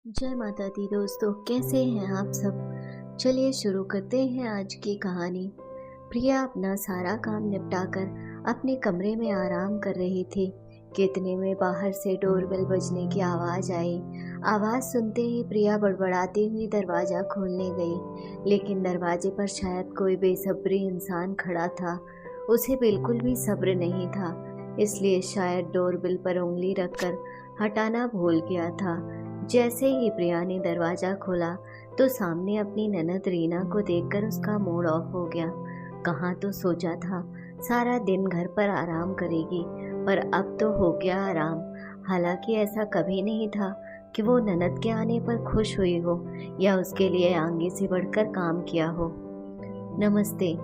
जय माता दी दोस्तों, कैसे हैं आप सब। चलिए शुरू करते हैं आज की कहानी। प्रिया अपना सारा काम निपटाकर अपने कमरे में आराम कर रही थी कि इतने में बाहर से डोरबेल बजने की आवाज़ आई। आवाज़ सुनते ही प्रिया बड़बड़ाती हुई दरवाज़ा खोलने गई, लेकिन दरवाजे पर शायद कोई बेसब्री इंसान खड़ा था। उसे बिल्कुल भी सब्र नहीं था, इसलिए शायद डोरबेल पर उंगली रखकर हटाना भूल गया था। जैसे ही प्रिया ने दरवाज़ा खोला तो सामने अपनी ननद रीना को देखकर उसका मूड ऑफ हो गया। कहाँ तो सोचा था सारा दिन घर पर आराम करेगी, पर अब तो हो गया आराम। हालांकि ऐसा कभी नहीं था कि वो ननद के आने पर खुश हुई हो या उसके लिए आगे से बढ़कर काम किया हो। नमस्ते।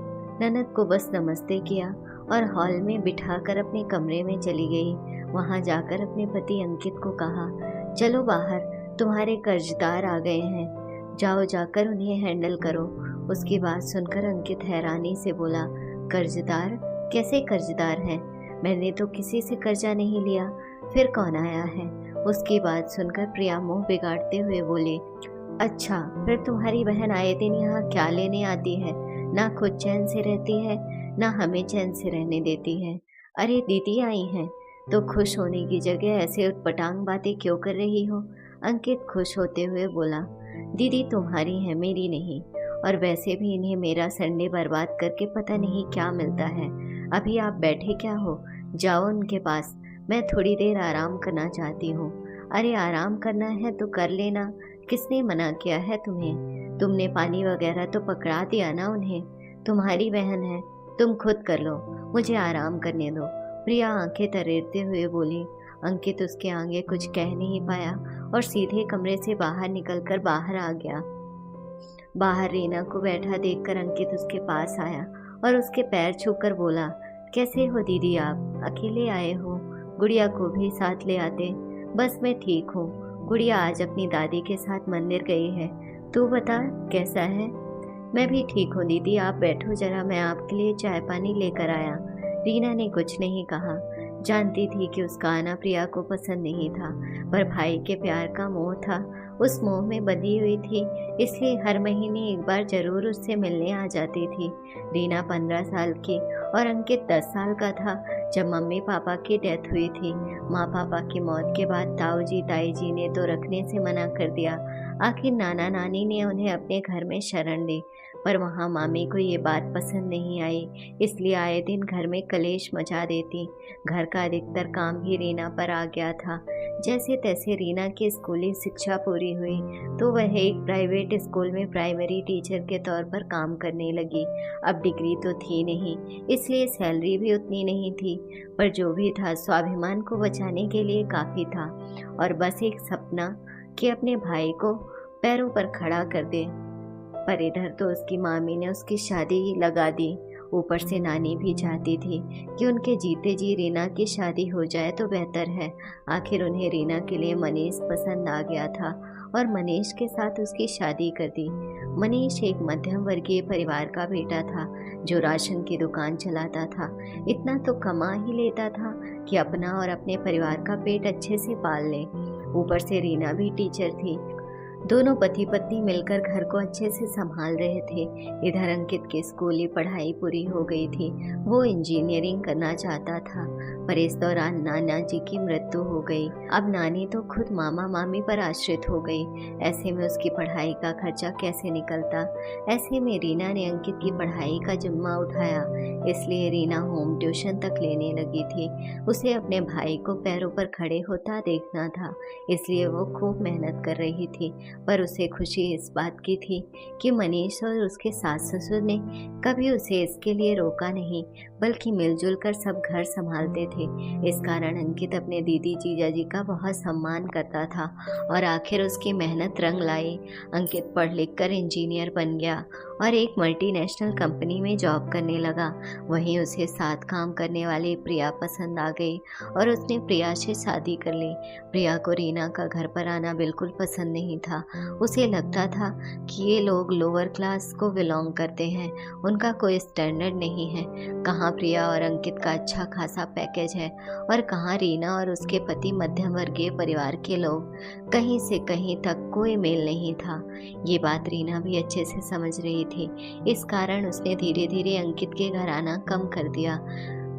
ननद को बस नमस्ते किया और हॉल में बिठाकर अपने कमरे में चली गई। वहां जाकर अपने पति अंकित को कहा, चलो बाहर, तुम्हारे कर्जदार आ गए हैं, जाओ जाकर उन्हें हैंडल करो। उसकी बात सुनकर अंकित हैरानी से बोला, कर्जदार? कैसे कर्जदार हैं? मैंने तो किसी से कर्जा नहीं लिया, फिर कौन आया है? उसकी बात सुनकर प्रिया मुंह बिगाड़ते हुए बोली, अच्छा, फिर तुम्हारी बहन आए दिन यहाँ क्या लेने आती है? ना खुद चैन से रहती है, ना हमें चैन से रहने देती है। अरे दीदी आई हैं तो खुश होने की जगह ऐसे उटपटांग बातें क्यों कर रही हो? अंकित खुश होते हुए बोला, दीदी तुम्हारी है, मेरी नहीं। और वैसे भी इन्हें मेरा संडे बर्बाद करके पता नहीं क्या मिलता है। अभी आप बैठे क्या हो? जाओ उनके पास, मैं थोड़ी देर आराम करना चाहती हूँ। अरे आराम करना है तो कर लेना, किसने मना किया है तुम्हें? तुमने पानी वगैरह तो पकड़ा दिया ना उन्हें। तुम्हारी बहन है, तुम खुद कर लो, मुझे आराम करने दो। प्रिया आंखें तरेरते हुए बोली। अंकित उसके आगे कुछ कह नहीं पाया और सीधे कमरे से बाहर निकलकर बाहर आ गया। बाहर रीना को बैठा देखकर अंकित उसके पास आया और उसके पैर छूकर बोला, कैसे हो दीदी आप? अकेले आए हो? गुड़िया को भी साथ ले आते। बस मैं ठीक हूँ, गुड़िया आज अपनी दादी के साथ मंदिर गई है। तू बता कैसा है? मैं भी ठीक हूँ दीदी, आप बैठो जरा, मैं आपके लिए चाय पानी लेकर आया। रीना ने कुछ नहीं कहा। जानती थी कि उसका आना प्रिया को पसंद नहीं था, पर भाई के प्यार का मोह था, उस मोह में बंधी हुई थी, इसलिए हर महीने एक बार जरूर उससे मिलने आ जाती थी। रीना 15 साल की और अंकित 10 साल का था जब मम्मी पापा की डेथ हुई थी। माँ पापा की मौत के बाद ताऊ जी ताई जी ने तो रखने से मना कर दिया। आखिर नाना नानी ने उन्हें अपने घर में शरण दी, पर वहाँ मामी को ये बात पसंद नहीं आई, इसलिए आए दिन घर में कलेश मचा देती। घर का अधिकतर काम ही रीना पर आ गया था। जैसे तैसे रीना की स्कूली शिक्षा पूरी हुई तो वह एक प्राइवेट स्कूल में प्राइमरी टीचर के तौर पर काम करने लगी। अब डिग्री तो थी नहीं, इसलिए सैलरी भी उतनी नहीं थी, पर जो भी था स्वाभिमान को बचाने के लिए काफ़ी था, और बस एक सपना कि अपने भाई को पैरों पर खड़ा कर दे। पर इधर तो उसकी मामी ने उसकी शादी ही लगा दी। ऊपर से नानी भी चाहती थी कि उनके जीते जी रीना की शादी हो जाए तो बेहतर है। आखिर उन्हें रीना के लिए मनीष पसंद आ गया था और मनीष के साथ उसकी शादी कर दी। मनीष एक मध्यम वर्गीय परिवार का बेटा था जो राशन की दुकान चलाता था। इतना तो कमा ही लेता था कि अपना और अपने परिवार का पेट अच्छे से पाल ले। ऊपर से रीना भी टीचर थी। दोनों पति पत्नी मिलकर घर को अच्छे से संभाल रहे थे। इधर अंकित की स्कूली पढ़ाई पूरी हो गई थी, वो इंजीनियरिंग करना चाहता था, पर इस दौरान नाना जी की मृत्यु हो गई। अब नानी तो खुद मामा मामी पर आश्रित हो गई। ऐसे में उसकी पढ़ाई का खर्चा कैसे निकलता? ऐसे में रीना ने अंकित की पढ़ाई का जिम्मा उठाया, इसलिए रीना होम ट्यूशन तक लेने लगी थी। उसे अपने भाई को पैरों पर खड़े होता देखना था, इसलिए वो खूब मेहनत कर रही थी। पर उसे खुशी इस बात की थी कि मनीष और उसके सास ससुर ने कभी उसे इसके लिए रोका नहीं, बल्कि मिलजुल कर सब घर संभालते थे। इस कारण अंकित अपने दीदी जीजा जी का बहुत सम्मान करता था और आखिर उसकी मेहनत रंग लाई। अंकित पढ़ लिख कर इंजीनियर बन गया और एक मल्टीनेशनल कंपनी में जॉब करने लगा। वहीं उसे साथ काम करने वाली प्रिया पसंद आ गई और उसने प्रिया से शादी कर ली। प्रिया को रीना का घर पर आना बिल्कुल पसंद नहीं था। उसे लगता था कि ये लोग लोअर क्लास को बिलोंग करते हैं, उनका कोई स्टैंडर्ड नहीं है। कहाँ प्रिया और अंकित का अच्छा खासा पैकेज है और कहाँ रीना और उसके पति मध्यम वर्गीय परिवार के लोग। कहीं से कहीं तक कोई मेल नहीं था। ये बात रीना भी अच्छे से समझ रही थी। इस कारण उसने धीरे धीरे अंकित के घर आना कम कर दिया।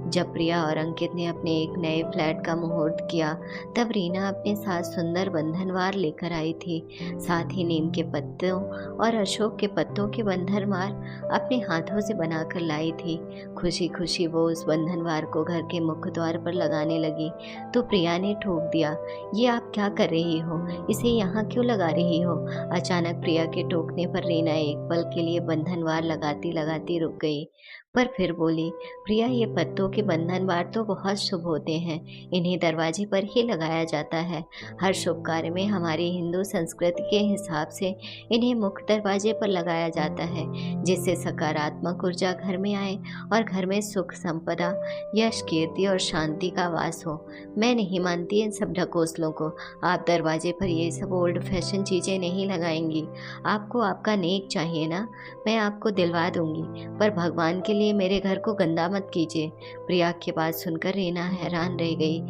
जब प्रिया और अंकित ने अपने एक नए फ्लैट का मुहूर्त किया, तब रीना अपने साथ सुंदर बंधनवार लेकर आई थी। साथ ही नीम के पत्तों और अशोक के पत्तों के बंधनवार अपने हाथों से बनाकर लाई थी। खुशी खुशी वो उस बंधनवार को घर के मुख्य द्वार पर लगाने लगी तो प्रिया ने ठोक दिया, ये आप क्या कर रही हो? इसे यहाँ क्यों लगा रही हो? अचानक प्रिया के टोकने पर रीना एक पल के लिए बंधनवार लगाती लगाती रुक गई, पर फिर बोली, प्रिया ये पत्तों के बंधनवार तो बहुत शुभ होते हैं, इन्हें दरवाजे पर ही लगाया जाता है। हर शुभ कार्य में हमारी हिंदू संस्कृति के हिसाब से इन्हें मुख्य दरवाजे पर लगाया जाता है, जिससे सकारात्मक ऊर्जा घर में आए और घर में सुख संपदा, यश, कीर्ति और शांति का वास हो। मैं नहीं मानती इन सब ढकोसलों को। आप दरवाजे पर ये सब ओल्ड फैशन चीज़ें नहीं लगाएंगी। आपको आपका नेक चाहिए ना, मैं आपको दिलवा दूंगी, पर भगवान के लिए मेरे घर को गंदा मत कीजिए। प्रिया की बात सुनकर रीना हैरान रह गई।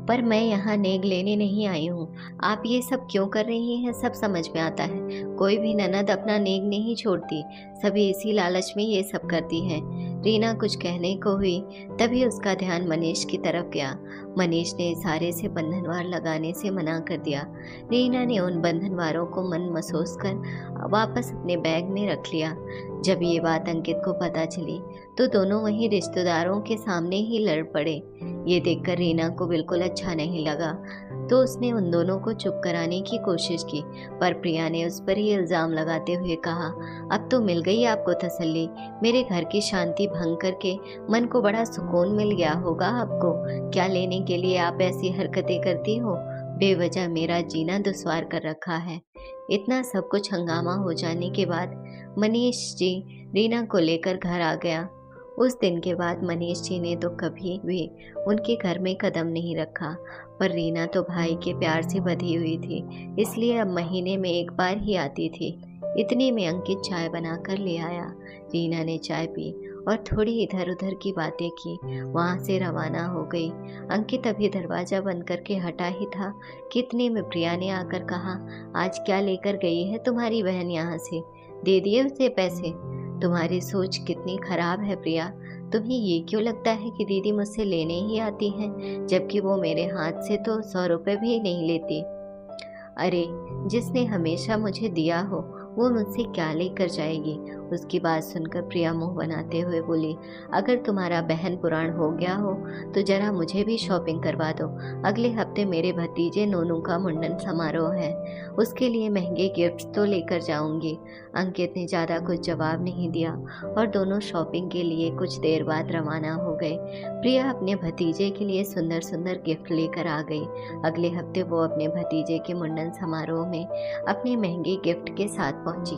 पर मैं यहाँ नेग लेने नहीं आई हूँ। आप ये सब क्यों कर रही हैं सब समझ में आता है। कोई भी ननद अपना नेग नहीं छोड़ती, सभी इसी लालच में ये सब करती हैं। रीना कुछ कहने को हुई, तभी उसका ध्यान मनीष की तरफ गया। मनीष ने इशारे से बंधनवार लगाने से मना कर दिया। रीना ने उन बंधनवारों को मन महसूस कर वापस अपने बैग में रख लिया। जब ये बात अंकित को पता चली तो दोनों वहीं रिश्तेदारों के सामने ही लड़ पड़े। ये देखकर रीना को बिल्कुल अच्छा नहीं लगा, तो उसने उन दोनों को चुप कराने की कोशिश की, पर प्रिया ने उस पर ही इल्ज़ाम लगाते हुए कहा, अब तो मिल गई आपको तसल्ली। मेरे घर की शांति भंग करके मन को बड़ा सुकून मिल गया होगा आपको। क्या लेने के लिए आप ऐसी हरकतें करती हो? बेवजह मेरा जीना दुश्वार कर रखा है। इतना सब कुछ हंगामा हो जाने के बाद मनीष जी रीना को लेकर घर आ गया। उस दिन के बाद मनीष जी ने तो कभी भी उनके घर में कदम नहीं रखा, पर रीना तो भाई के प्यार से बंधी हुई थी, इसलिए अब महीने में एक बार ही आती थी। इतने में अंकित चाय बनाकर ले आया। रीना ने चाय पी और थोड़ी इधर उधर की बातें की, वहाँ से रवाना हो गई। अंकित अभी दरवाज़ा बंद करके हटा ही था कि इतने में प्रिया ने आकर कहा, आज क्या लेकर गई है तुम्हारी बहन यहाँ से? दे दिए उसे पैसे? तुम्हारी सोच कितनी खराब है प्रिया। तुम्हें ये क्यों लगता है कि दीदी मुझसे लेने ही आती हैं, जबकि वो मेरे हाथ से तो 100 रुपये भी नहीं लेती। अरे जिसने हमेशा मुझे दिया हो वो मुझसे क्या लेकर जाएगी? उसकी बात सुनकर प्रिया मुंह बनाते हुए बोली, अगर तुम्हारा बहन पुराण हो गया हो तो जरा मुझे भी शॉपिंग करवा दो। अगले हफ्ते मेरे भतीजे नोनू का मुंडन समारोह है, उसके लिए महंगे गिफ्ट तो लेकर जाऊंगी। अंकित ने ज़्यादा कुछ जवाब नहीं दिया और दोनों शॉपिंग के लिए कुछ देर बाद रवाना हो गए। प्रिया अपने भतीजे के लिए सुंदर सुंदर गिफ्ट लेकर आ गई। अगले हफ्ते वो अपने भतीजे के मुंडन समारोह में अपने महंगे गिफ्ट के साथ पहुंची।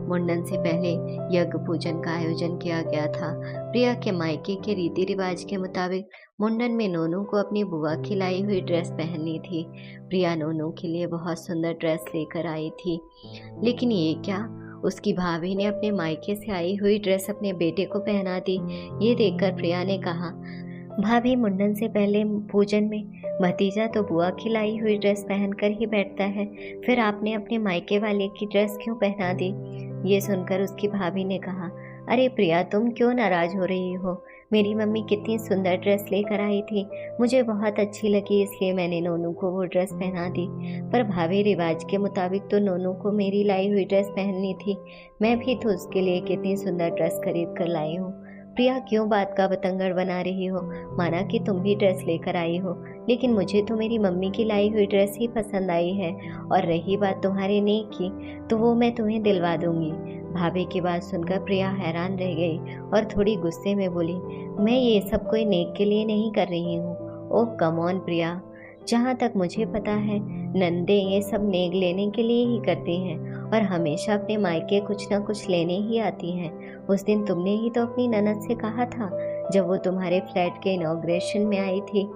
मुंडन से पहले यज्ञ पूजन का आयोजन किया गया था। प्रिया के मायके के रीति रिवाज के मुताबिक मुंडन में नोनू को अपनी बुआ की लाई हुई ड्रेस पहननी थी। प्रिया नोनू के लिए बहुत सुंदर ड्रेस लेकर आई थी, लेकिन ये क्या, उसकी भाभी ने अपने मायके से आई हुई ड्रेस अपने बेटे को पहना दी। ये देखकर प्रिया ने कहा, भाभी मुंडन से पहले पूजन में भतीजा तो बुआ की लाई हुई ड्रेस पहनकर ही बैठता है, फिर आपने अपने मायके वाले की ड्रेस क्यों पहना दी? ये सुनकर उसकी भाभी ने कहा, अरे प्रिया तुम क्यों नाराज हो रही हो? मेरी मम्मी कितनी सुंदर ड्रेस लेकर आई थी, मुझे बहुत अच्छी लगी, इसलिए मैंने नोनू को वो ड्रेस पहना दी। पर भाभी रिवाज के मुताबिक तो नोनू को मेरी लाई हुई ड्रेस पहननी थी, मैं भी तो उसके लिए कितनी सुंदर ड्रेस खरीद कर लाई हूँ। प्रिया क्यों बात का बतंगड़ बना रही हो? माना कि तुम भी ड्रेस लेकर आई हो, लेकिन मुझे तो मेरी मम्मी की लाई हुई ड्रेस ही पसंद आई है, और रही बात तुम्हारे नेक की तो वो मैं तुम्हें दिलवा दूंगी। भाभी की बात सुनकर प्रिया हैरान रह गई और थोड़ी गुस्से में बोली, मैं ये सब कोई नेक के लिए नहीं कर रही हूँ। ओह कम ऑन प्रिया, जहाँ तक मुझे पता है, नंदे ये सब नेग लेने के लिए ही करती हैं और हमेशा अपने मायके कुछ ना कुछ लेने ही आती हैं। उस दिन तुमने ही तो अपनी ननद से कहा था, जब वो तुम्हारे फ्लैट के इनॉग्रेशन में आई थी।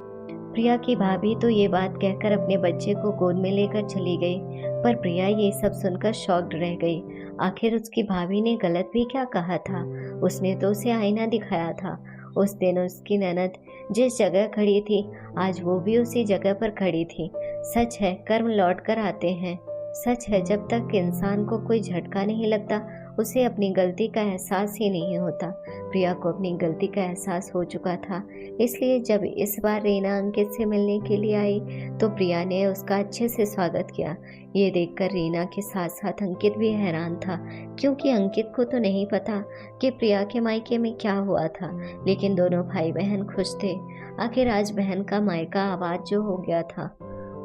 प्रिया की भाभी तो ये बात कहकर अपने बच्चे को गोद में लेकर चली गई, पर प्रिया ये सब सुनकर शॉक्ड रह गई। आखिर उसकी भाभी ने गलत भी क्या कहा था? उसने तो उसे आईना दिखाया था। उस दिन उसकी ननद जिस जगह खड़ी थी, आज वो भी उसी जगह पर खड़ी थी। सच है, कर्म लौट कर आते हैं। सच है, जब तक इंसान को कोई झटका नहीं लगता, उसे अपनी गलती का एहसास ही नहीं होता। प्रिया को अपनी गलती का एहसास हो चुका था, इसलिए जब इस बार रीना अंकित से मिलने के लिए आई तो प्रिया ने उसका अच्छे से स्वागत किया। ये देखकर रीना के साथ साथ अंकित भी हैरान था, क्योंकि अंकित को तो नहीं पता कि प्रिया के मायके में क्या हुआ था, लेकिन दोनों भाई बहन खुश थे। आखिर आज बहन का मायका आबाद जो हो गया था।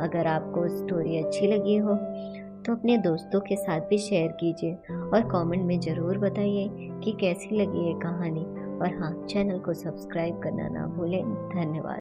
अगर आपको स्टोरी अच्छी लगी हो तो अपने दोस्तों के साथ भी शेयर कीजिए और कमेंट में ज़रूर बताइए कि कैसी लगी ये कहानी। और हाँ, चैनल को सब्सक्राइब करना ना भूलें। धन्यवाद।